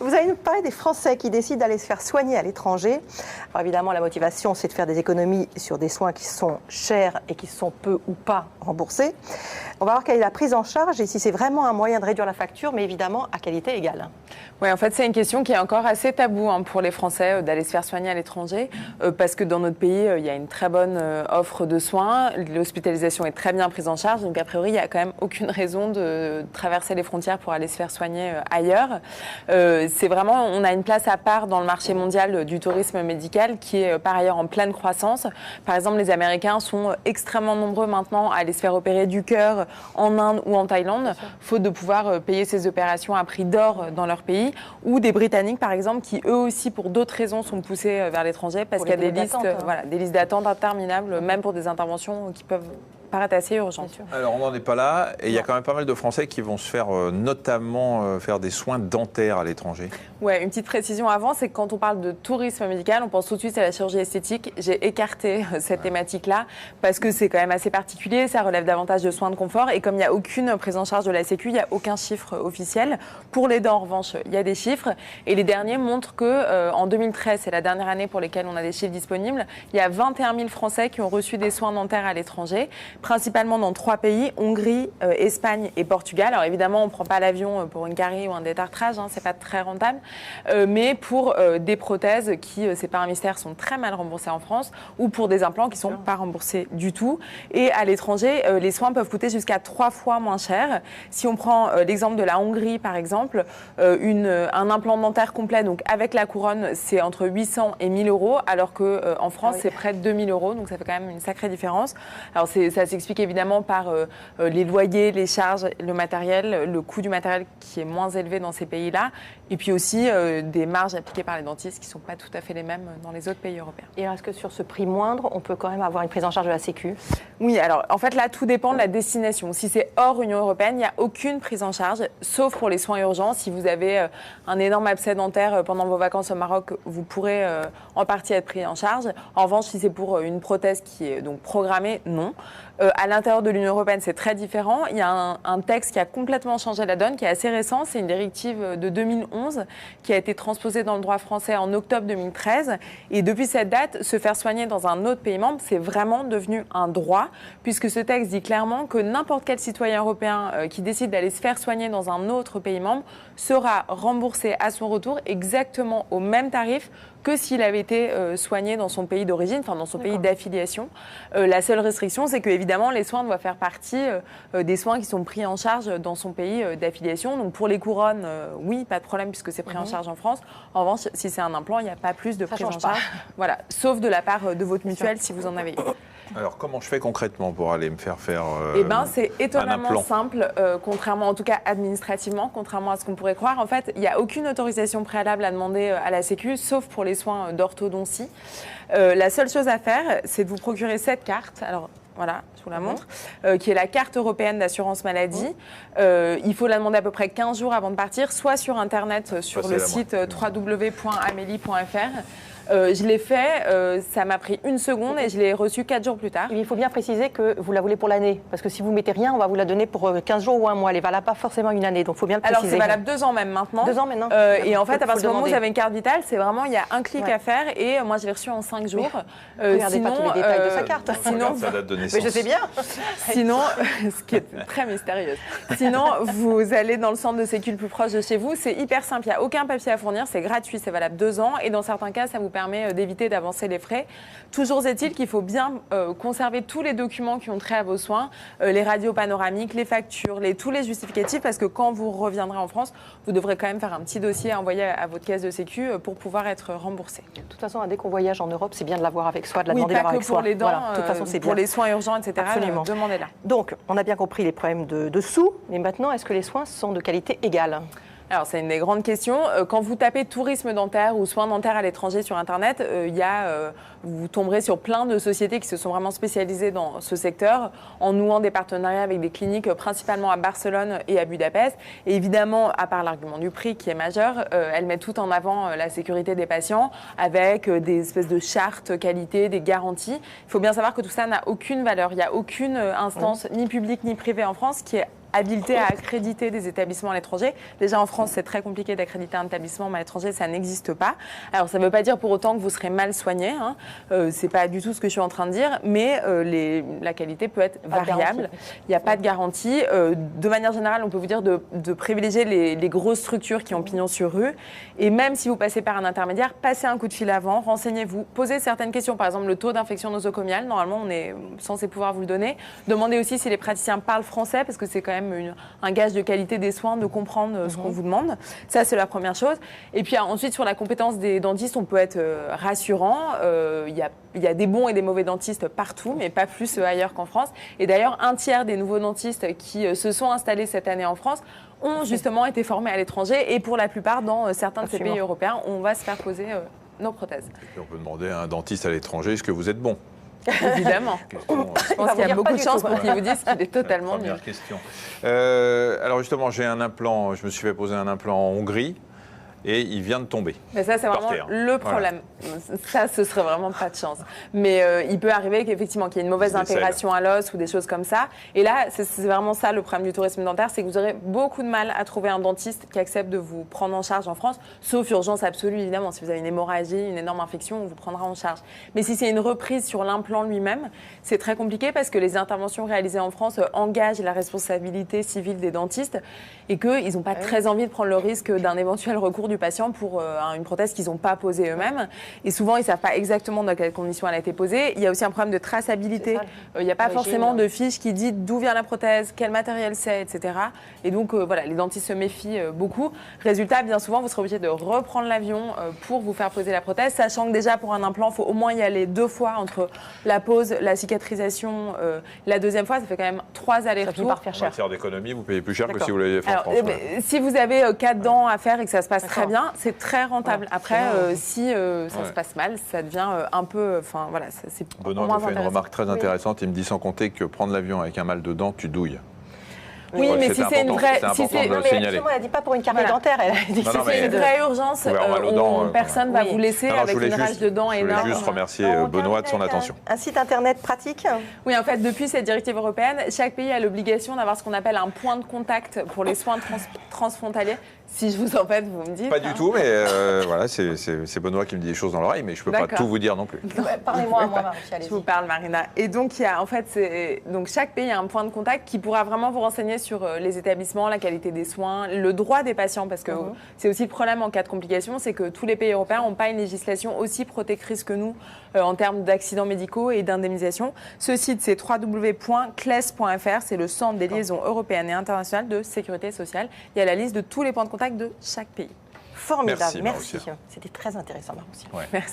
Vous allez nous parler des Français qui décident d'aller se faire soigner à l'étranger. Alors évidemment, la motivation, c'est de faire des économies sur des soins qui sont chers et qui sont peu ou pas remboursés. On va voir quelle est la prise en charge et si c'est vraiment un moyen de réduire la facture, mais évidemment à qualité égale. Oui, en fait, c'est une question qui est encore assez taboue pour les Français d'aller se faire soigner à l'étranger parce que dans notre pays, il y a une très bonne offre de soins. L'hospitalisation est très bien prise en charge. Donc, a priori, il n'y a quand même aucune raison de traverser les frontières pour aller se faire soigner ailleurs. C'est vraiment, on a une place à part dans le marché mondial du tourisme médical qui est par ailleurs en pleine croissance. Par exemple, les Américains sont extrêmement nombreux maintenant à aller se faire opérer du cœur en Inde ou en Thaïlande, faute de pouvoir payer ces opérations à prix d'or dans leur pays. Ou des Britanniques, par exemple, qui eux aussi, pour d'autres raisons, sont poussés vers l'étranger parce qu'il y a des listes d'attente interminables, même pour des interventions qui peuvent paraître assez urgentes. Alors, on n'en est pas là. Et il y a quand même pas mal de Français qui vont se faire notamment faire des soins dentaires à l'étranger. Oui, une petite précision avant, c'est que quand on parle de tourisme médical, on pense tout de suite à la chirurgie esthétique. J'ai écarté cette thématique-là parce que c'est quand même assez particulier. Ça relève davantage de soins de confort. Et comme il n'y a aucune prise en charge de la Sécu, il n'y a aucun chiffre officiel. Pour les dents, en revanche, il y a des chiffres. Et les derniers montrent qu'en 2013, c'est la dernière année pour laquelle on a des chiffres disponibles, il y a 21 000 Français qui ont reçu des soins dentaires à l'étranger, principalement dans 3 pays, Hongrie, Espagne et Portugal. Alors évidemment, on ne prend pas l'avion pour une carie ou un détartrage, c'est pas très rentable. Mais pour des prothèses qui, c'est pas un mystère, sont très mal remboursées en France, ou pour des implants qui sont pas remboursés du tout. Et à l'étranger, les soins peuvent coûter jusqu'à 3 fois moins cher. Si on prend l'exemple de la Hongrie, par exemple, un implant dentaire complet, donc avec la couronne, c'est entre 800 et 1000 euros, alors qu'en France, c'est près de 2000 euros, donc ça fait quand même une sacrée différence. Alors ça s'explique évidemment par les loyers, les charges, le matériel, le coût du matériel qui est moins élevé dans ces pays-là, et puis aussi des marges appliquées par les dentistes qui ne sont pas tout à fait les mêmes dans les autres pays européens. Et est-ce que sur ce prix moindre, on peut quand même avoir une prise en charge de la Sécu ? Oui, alors en fait là, tout dépend de la destination. Si c'est hors Union européenne, il n'y a aucune prise en charge, sauf pour les soins urgents. Si vous avez un énorme abcès dentaire pendant vos vacances au Maroc, vous pourrez en partie être pris en charge. En revanche, si c'est pour une prothèse qui est donc programmée, non. À l'intérieur de l'Union européenne, c'est très différent. Il y a un texte qui a complètement changé la donne, qui est assez récent. C'est une directive de 2011 qui a été transposée dans le droit français en octobre 2013. Et depuis cette date, se faire soigner dans un autre pays membre, c'est vraiment devenu un droit, puisque ce texte dit clairement que n'importe quel citoyen européen qui décide d'aller se faire soigner dans un autre pays membre sera remboursé à son retour exactement au même tarif que s'il avait été soigné dans son pays d'origine, enfin dans son pays d'affiliation. La seule restriction, c'est que évidemment les soins doivent faire partie des soins qui sont pris en charge dans son pays d'affiliation. Donc pour les couronnes, oui, pas de problème puisque c'est pris en charge en France. En revanche, si c'est un implant, il n'y a pas plus de prise en charge. Voilà, sauf de la part de votre mutuelle si vous en avez une. Alors, comment je fais concrètement pour aller me faire c'est étonnamment simple, contrairement, en tout cas administrativement, contrairement à ce qu'on pourrait croire. En fait, il n'y a aucune autorisation préalable à demander à la Sécu, sauf pour les soins d'orthodontie. La seule chose à faire, c'est de vous procurer cette carte. Alors, voilà, je vous la montre, qui est la carte européenne d'assurance maladie. Il faut la demander à peu près 15 jours avant de partir, soit sur Internet, sur le site www.amelie.fr. Je l'ai fait, ça m'a pris 1 seconde et je l'ai reçu 4 jours plus tard. Il faut bien préciser que vous la voulez pour l'année, parce que si vous ne mettez rien, on va vous la donner pour 15 jours ou 1 mois. Elle est valable pas forcément une année, donc il faut bien le préciser. Alors c'est valable 2 ans même maintenant. 2 ans maintenant. Et en fait, à partir du moment où vous avez une carte vitale, c'est vraiment, il y a un clic à faire et moi je l'ai reçu en 5 jours. Regardez pas tous les détails de sa carte. Sinon, sa date de naissance. Mais je sais bien. Sinon, ce qui est très mystérieux. Sinon, vous allez dans le centre de sécu le plus proche de chez vous. C'est hyper simple, il n'y a aucun papier à fournir, c'est gratuit, c'est valable 2 ans et dans certains cas, ça vous permet d'éviter d'avancer les frais. Toujours est-il qu'il faut bien conserver tous les documents qui ont trait à vos soins, les radios panoramiques, les factures, tous les justificatifs, parce que quand vous reviendrez en France, vous devrez quand même faire un petit dossier à envoyer à votre caisse de sécu pour pouvoir être remboursé. De toute façon, dès qu'on voyage en Europe, c'est bien de l'avoir avec soi, de la demander d'avoir avec soi. Pour les dents, voilà. De toute façon, c'est pour bien. les soins urgents, etc. Absolument. Demandez-la. Donc, on a bien compris les problèmes de sous, mais maintenant, est-ce que les soins sont de qualité égale ? Alors, c'est une des grandes questions. Quand vous tapez tourisme dentaire ou soins dentaires à l'étranger sur Internet, vous tomberez sur plein de sociétés qui se sont vraiment spécialisées dans ce secteur en nouant des partenariats avec des cliniques principalement à Barcelone et à Budapest. Et évidemment, à part l'argument du prix qui est majeur, elles mettent tout en avant la sécurité des patients avec des espèces de chartes qualité, des garanties. Il faut bien savoir que tout ça n'a aucune valeur. Il n'y a aucune instance, ni publique ni privée en France, qui est habilité à accréditer des établissements à l'étranger. Déjà en France, c'est très compliqué d'accréditer un établissement, mais à l'étranger, ça n'existe pas. Alors ça ne veut pas dire pour autant que vous serez mal soigné, hein. C'est pas du tout ce que je suis en train de dire, mais la qualité peut être variable. Il n'y a pas de garantie. De manière générale, on peut vous dire de privilégier les grosses structures qui ont pignon sur rue. Et même si vous passez par un intermédiaire, passez un coup de fil avant, renseignez-vous, posez certaines questions. Par exemple, le taux d'infection nosocomiale, normalement, on est censé pouvoir vous le donner. Demandez aussi si les praticiens parlent français, parce que c'est quand même un gage de qualité des soins de comprendre ce qu'on vous demande. Ça, c'est la première chose. Et puis ensuite, sur la compétence des dentistes, on peut être rassurant. Il y a des bons et des mauvais dentistes partout, mais pas plus ailleurs qu'en France. Et d'ailleurs, un tiers des nouveaux dentistes qui se sont installés cette année en France ont justement été formés à l'étranger. Et pour la plupart, dans certains de ces pays européens, on va se faire poser nos prothèses. Et puis on peut demander à un dentiste à l'étranger, est-ce que vous êtes bon? Évidemment. Je pense qu'il y a beaucoup de chances pour qu'ils vous disent qu'il est totalement nul. Première question. Alors justement, j'ai un implant, je me suis fait poser un implant en Hongrie et il vient de tomber. Mais ça, c'est vraiment le problème. Voilà. Ça, ce serait vraiment pas de chance. Mais il peut arriver qu'effectivement, qu'il y ait une mauvaise intégration à l'os ou des choses comme ça. Et là, c'est vraiment ça le problème du tourisme dentaire, c'est que vous aurez beaucoup de mal à trouver un dentiste qui accepte de vous prendre en charge en France, sauf urgence absolue, évidemment. Si vous avez une hémorragie, une énorme infection, on vous prendra en charge. Mais si c'est une reprise sur l'implant lui-même, c'est très compliqué parce que les interventions réalisées en France engagent la responsabilité civile des dentistes et qu'ils n'ont pas très envie de prendre le risque d'un éventuel recours du patient pour une prothèse qu'ils n'ont pas posée eux-mêmes. Et souvent, ils ne savent pas exactement dans quelles conditions elle a été posée. Il y a aussi un problème de traçabilité. Il n'y a pas forcément de fiche qui dit d'où vient la prothèse, quel matériel c'est, etc. Et donc, voilà, les dentistes se méfient beaucoup. Résultat, bien souvent, vous serez obligé de reprendre l'avion pour vous faire poser la prothèse, sachant que déjà, pour un implant, il faut au moins y aller 2 fois entre la pose, la cicatrisation. La deuxième fois, ça fait quand même 3 allers-retours. En matière d'économie, vous payez plus cher que si vous l'avez fait en France. Si vous avez 4 dents à faire et que ça se passe très bien, c'est très rentable. Après, si ça se passe mal, ça devient un peu... Enfin, voilà, c'est Benoît me fait une remarque très intéressante. Il me dit sans compter que prendre l'avion avec un mal de dents, tu douilles. Oui, mais si c'est une vraie... C'est important de le signaler. Elle ne dit pas pour une carie dentaire. Elle a dit si c'est une vraie urgence, personne ne va vous laisser avec une rage de dents énorme. Je voulais juste remercier Benoît de son attention. Un site internet pratique? Oui, en fait, depuis cette directive européenne, chaque pays a l'obligation d'avoir ce qu'on appelle un point de contact pour les soins transfrontaliers. Si je vous embête, vous me dites. Pas du tout, mais voilà, c'est Benoît qui me dit des choses dans l'oreille, mais je ne peux pas tout vous dire non plus. Parlez-moi à moi, Marie-Pierre. Je vous parle, Marina. Et donc, chaque pays a un point de contact qui pourra vraiment vous renseigner sur les établissements, la qualité des soins, le droit des patients, parce que c'est aussi le problème en cas de complications, c'est que tous les pays européens n'ont pas une législation aussi protectrice que nous en termes d'accidents médicaux et d'indemnisation. Ce site, c'est www.cles.fr, c'est le centre des liaisons européennes et internationales de sécurité sociale. Il y a la liste de tous les points de contact de chaque pays. Formidable, merci. C'était très intéressant, Marie-Pierre. Merci.